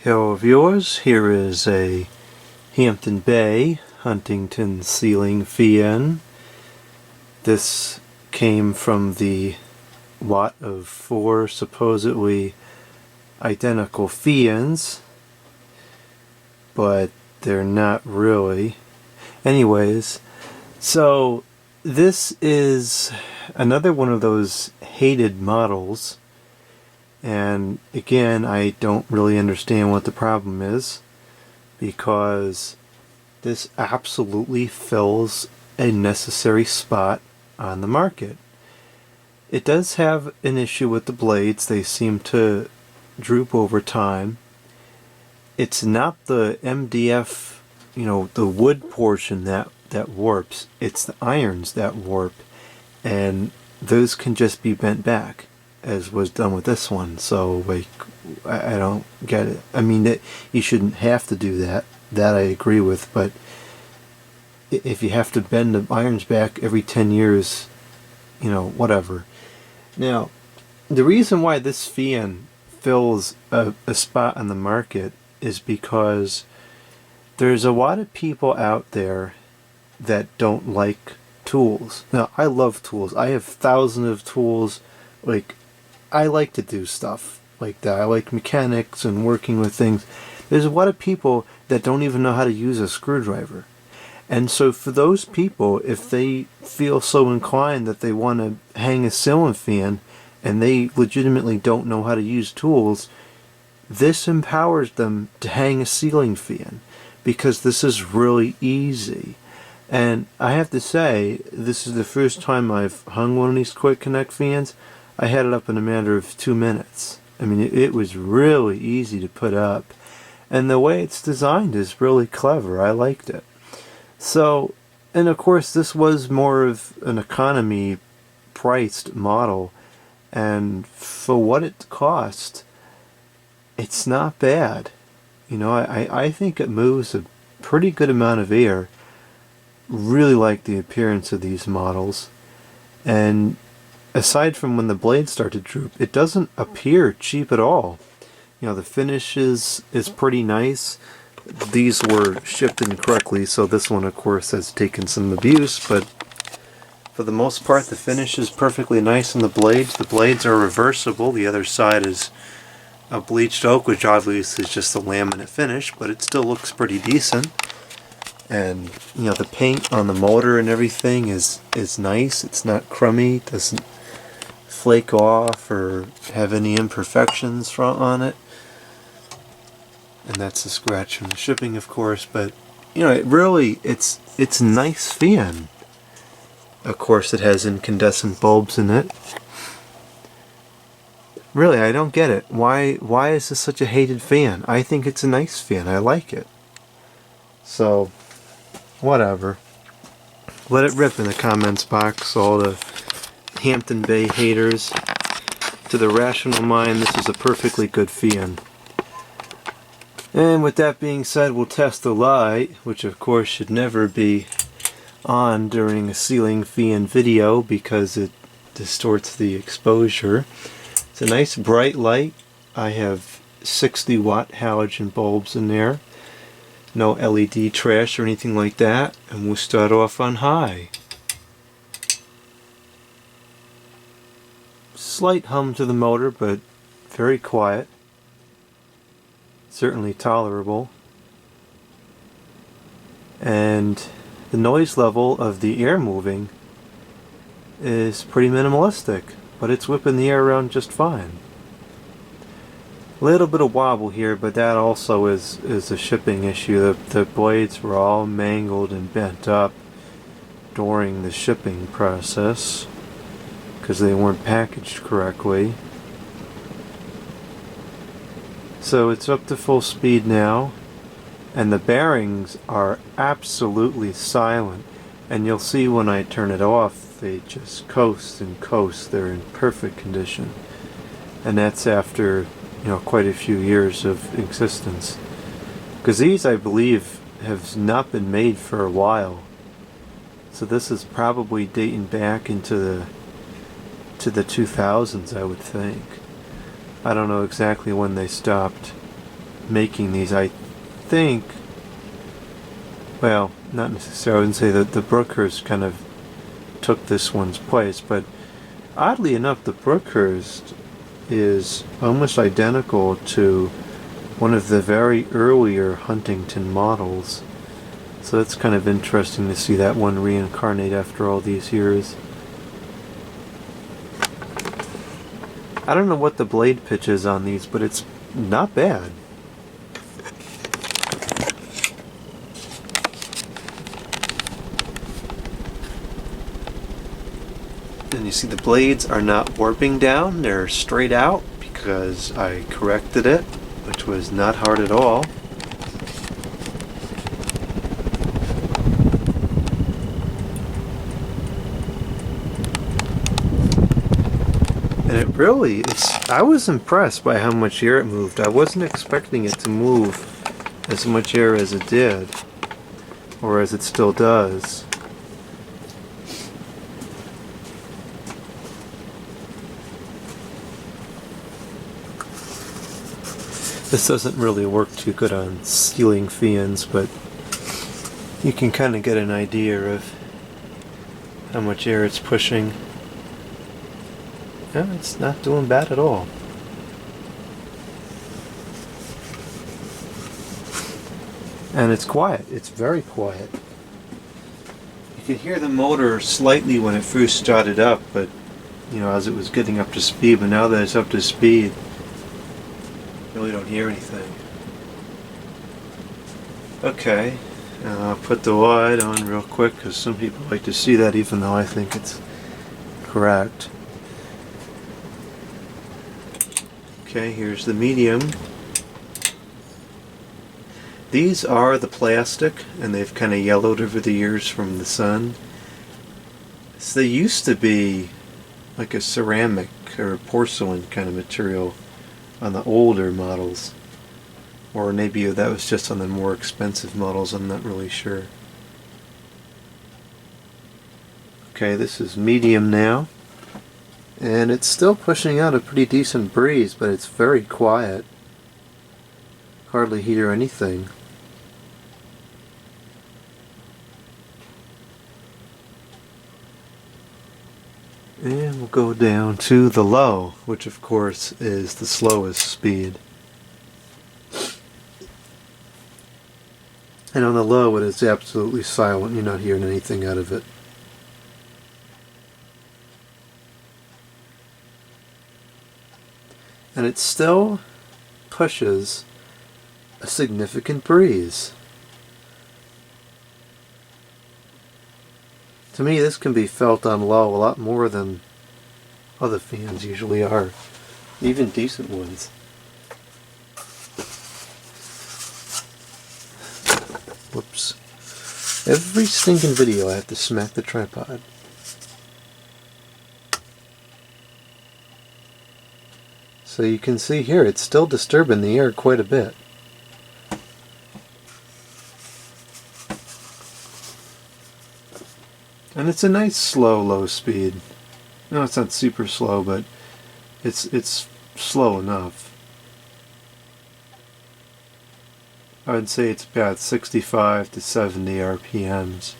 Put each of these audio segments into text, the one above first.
Hello viewers, here is a Hampton Bay Huntington ceiling fan. This came from the lot of 4 supposedly identical fans, but they're not really. Anyways, so this is another one of those hated models. And again, I don't really understand what the problem is, because this absolutely fills a necessary spot on the market. It does have an issue with the blades. They seem to droop over time. It's not the MDF, the wood portion that warps. It's the irons that warp, and those can just be bent back, as was done with this one. So I don't get it. I mean, you shouldn't have to do that. That I agree with, but if you have to bend the irons back every 10 years, whatever. Now, the reason why this fan fills a spot on the market is because there's a lot of people out there that don't like tools. Now, I love tools. I have thousands of tools. I like to do stuff like that. I like mechanics and working with things. There's a lot of people that don't even know how to use a screwdriver. And so for those people, if they feel so inclined that they want to hang a ceiling fan and they legitimately don't know how to use tools, this empowers them to hang a ceiling fan, because this is really easy. And I have to say, this is the first time I've hung one of these quick connect fans. I had it up in a matter of 2 minutes. I mean, it was really easy to put up. And the way it's designed is really clever. I liked it. So, and of course, this was more of an economy priced model. And for what it cost, it's not bad. I think it moves a pretty good amount of air. Really like the appearance of these models. And aside from when the blades start to droop, it doesn't appear cheap at all. The finish is pretty nice. These were shipped incorrectly, so this one, of course, has taken some abuse, but for the most part, the finish is perfectly nice on the blades. The blades are reversible. The other side is a bleached oak, which obviously is just a laminate finish, but it still looks pretty decent. And, the paint on the motor and everything is nice. It's not crummy. It doesn't flake off or have any imperfections on it. And that's a scratch from the shipping, of course, but it's a nice fan. Of course, it has incandescent bulbs in it. Really, I don't get it. Why is this such a hated fan? I think it's a nice fan. I like it. So, whatever. Let it rip in the comments box, all the Hampton Bay haters. To the rational mind, this is a perfectly good fan. And with that being said, we'll test the light, which of course should never be on during a ceiling fan video because it distorts the exposure. It's a nice bright light. I have 60 watt halogen bulbs in there. No LED trash or anything like that. And we'll start off on high. Slight hum to the motor, but very quiet. Certainly tolerable. And the noise level of the air moving is pretty minimalistic, but it's whipping the air around just fine. A little bit of wobble here, but that also is a shipping issue. The blades were all mangled and bent up during the shipping process because they weren't packaged correctly. So it's up to full speed now, and the bearings are absolutely silent, and you'll see when I turn it off they just coast and coast. They're in perfect condition, and that's after quite a few years of existence, because these, I believe, have not been made for a while. So this is probably dating back into the 2000s, I would think. I don't know exactly when they stopped making these. I think, well, not necessarily. I wouldn't say that the Brookhurst kind of took this one's place, but oddly enough, the Brookhurst is almost identical to one of the very earlier Huntington models. So it's kind of interesting to see that one reincarnate after all these years. I don't know what the blade pitch is on these, but it's not bad. And you see the blades are not warping down, they're straight out because I corrected it, which was not hard at all. And it really, I was impressed by how much air it moved. I wasn't expecting it to move as much air as it did, or as it still does. This doesn't really work too good on ceiling fans, but you can kind of get an idea of how much air it's pushing. Yeah, it's not doing bad at all. And it's quiet. It's very quiet. You could hear the motor slightly when it first started up, but as it was getting up to speed. But now that it's up to speed, really don't hear anything. Okay, I'll put the wide on real quick because some people like to see that, even though I think it's correct. Okay, here's the medium. These are the plastic, and they've kind of yellowed over the years from the sun. So they used to be like a ceramic or porcelain kind of material on the older models, or maybe that was just on the more expensive models, I'm not really sure. Okay, this is medium now, and it's still pushing out a pretty decent breeze, but it's very quiet. Hardly hear anything. And we'll go down to the low, which of course is the slowest speed. And on the low it is absolutely silent, you're not hearing anything out of it. And it still pushes a significant breeze. To me, this can be felt on low a lot more than other fans usually are, even decent ones. Whoops. Every stinking video I have to smack the tripod. So you can see here, it's still disturbing the air quite a bit. And it's a nice slow low speed. No, it's not super slow, but it's slow enough. I would say it's about 65 to 70 RPMs.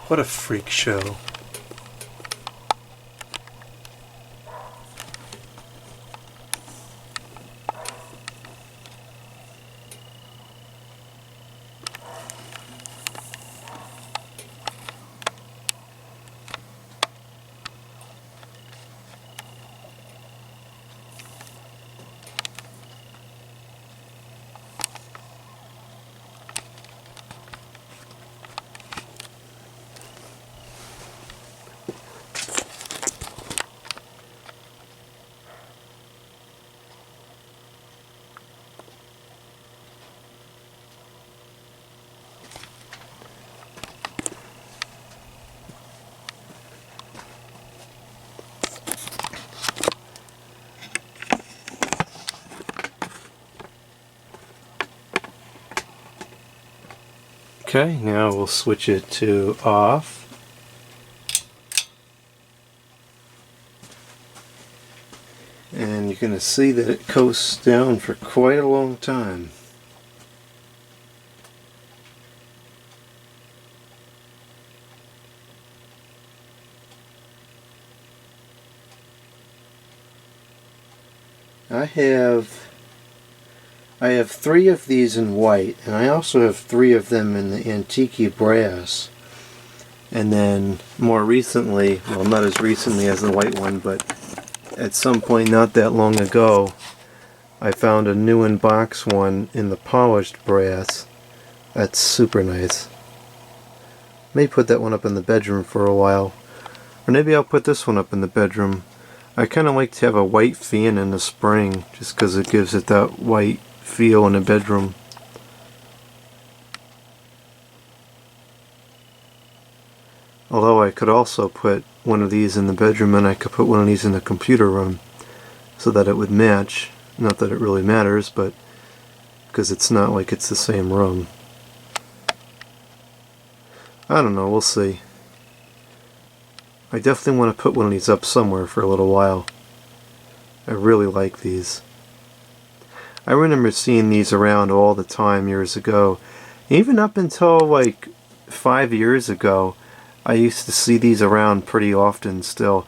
What a freak show. Okay, now we'll switch it to off. And you're going to see that it coasts down for quite a long time. I have 3 of these in white, and I also have 3 of them in the antique brass. And then more recently, well, not as recently as the white one, but at some point not that long ago, I found a new in-box one in the polished brass. That's super nice. May put that one up in the bedroom for a while. Or maybe I'll put this one up in the bedroom. I kind of like to have a white fan in the spring, just because it gives it that white feel in the bedroom. Although I could also put one of these in the bedroom and I could put one of these in the computer room so that it would match. Not that it really matters, but because it's not like it's the same room. I don't know, we'll see. I definitely want to put one of these up somewhere for a little while. I really like these. I remember seeing these around all the time years ago. Even up until like 5 years ago, I used to see these around pretty often still.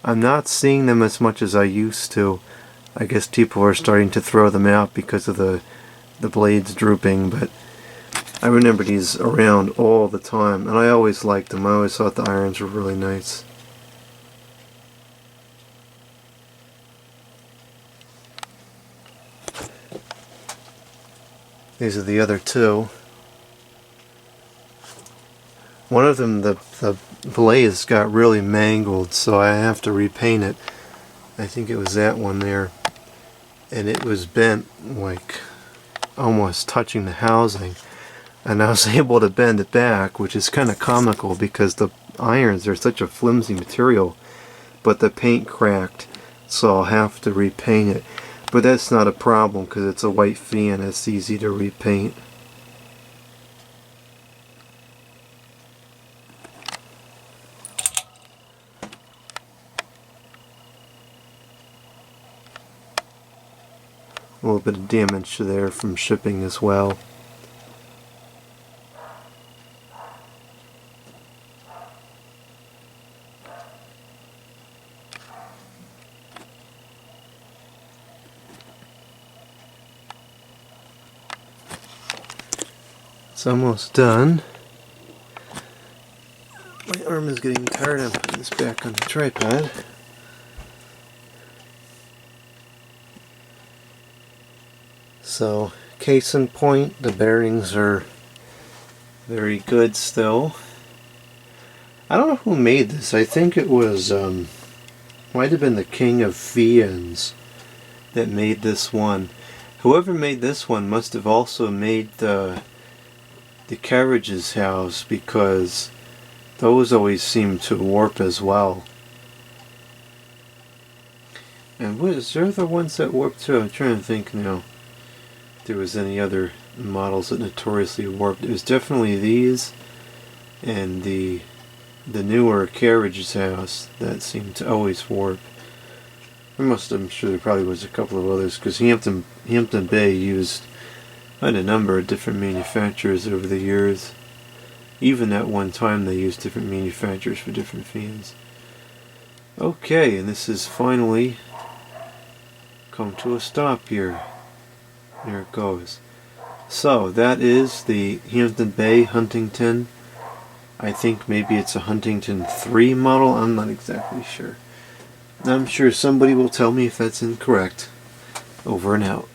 I'm not seeing them as much as I used to. I guess people are starting to throw them out because of the blades drooping, but I remember these around all the time, and I always liked them. I always thought the irons were really nice. These are the other 2. One of them, the blades got really mangled, so I have to repaint it. I think it was that one there. And it was bent, like, almost touching the housing. And I was able to bend it back, which is kind of comical because the irons are such a flimsy material. But the paint cracked, so I'll have to repaint it. But that's not a problem because it's a white fan. It's easy to repaint. A little bit of damage there from shipping as well. It's almost done. My arm is getting tired. I'm putting this back on the tripod. So, case in point, the bearings are very good still. I don't know who made this. I think it was, might have been the King of Fiends that made this one. Whoever made this one must have also made the carriage's house, because those always seem to warp as well. And was there the ones that warp too? I'm trying to think now. If there was any other models that notoriously warped. It was definitely these and the newer carriage's house that seemed to always warp. I'm sure there probably was a couple of others, because Hampton Bay used quite a number of different manufacturers over the years. Even at one time they used different manufacturers for different fans. Okay, and this has finally come to a stop here. There it goes. So that is the Hampton Bay Huntington. I think maybe it's a Huntington 3 model. I'm not exactly sure. I'm sure somebody will tell me if that's incorrect. Over and out.